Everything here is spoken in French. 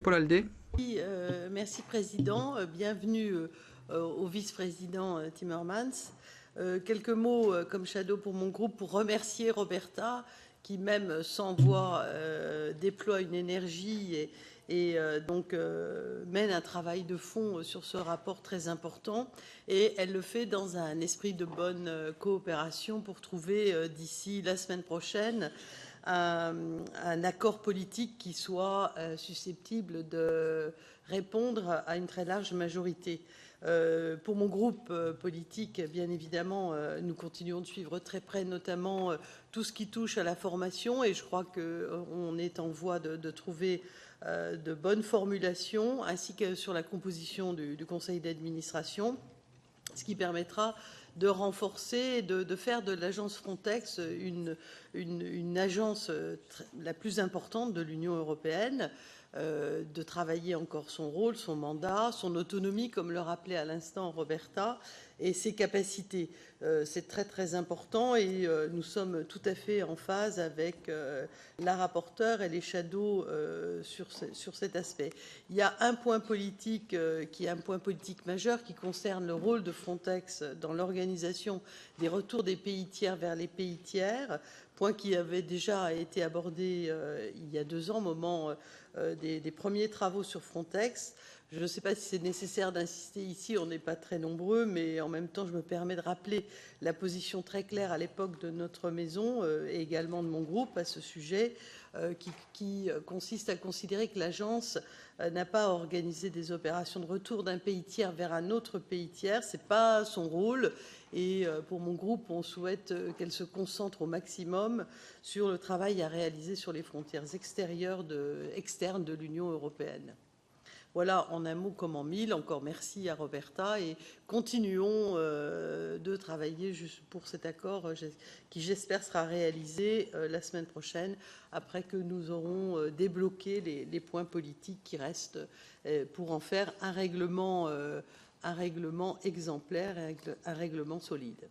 Paul Aldé. Oui, merci Président. Bienvenue au vice-président Timmermans. Quelques mots comme shadow pour mon groupe pour remercier Roberta qui, même sans voix, déploie une énergie et mène un travail de fond sur ce rapport très important. Et elle le fait dans un esprit de bonne coopération pour trouver d'ici la semaine prochaine un accord politique qui soit susceptible de répondre à une très large majorité. Pour mon groupe politique, bien évidemment, nous continuons de suivre très près, notamment tout ce qui touche à la formation, et je crois qu'on est en voie de trouver de bonnes formulations, ainsi que sur la composition du conseil d'administration, ce qui permettra de renforcer, de faire de l'agence Frontex une agence la plus importante de l'Union européenne, de travailler encore son rôle, son mandat, son autonomie, comme le rappelait à l'instant Roberta, et ses capacités. C'est très très important et nous sommes tout à fait en phase avec la rapporteure et les shadows sur cet aspect. Il y a un point politique qui est un point politique majeur qui concerne le rôle de Frontex dans l'organisation des retours des pays tiers vers les pays tiers, point qui avait déjà été abordé il y a 2 ans, au moment des premiers travaux sur Frontex. Je ne sais pas si c'est nécessaire d'insister ici, on n'est pas très nombreux, mais en même temps, je me permets de rappeler la position très claire à l'époque de notre maison et également de mon groupe à ce sujet, qui consiste à considérer que l'agence n'a pas à organiser des opérations de retour d'un pays tiers vers un autre pays tiers. Ce n'est pas son rôle. Et pour mon groupe, on souhaite qu'elle se concentre au maximum sur le travail à réaliser sur les frontières externes de l'Union européenne. Voilà, en un mot comme en mille, encore merci à Roberta et continuons de travailler juste pour cet accord qui, j'espère, sera réalisé la semaine prochaine après que nous aurons débloqué les points politiques qui restent pour en faire un règlement exemplaire et un règlement solide.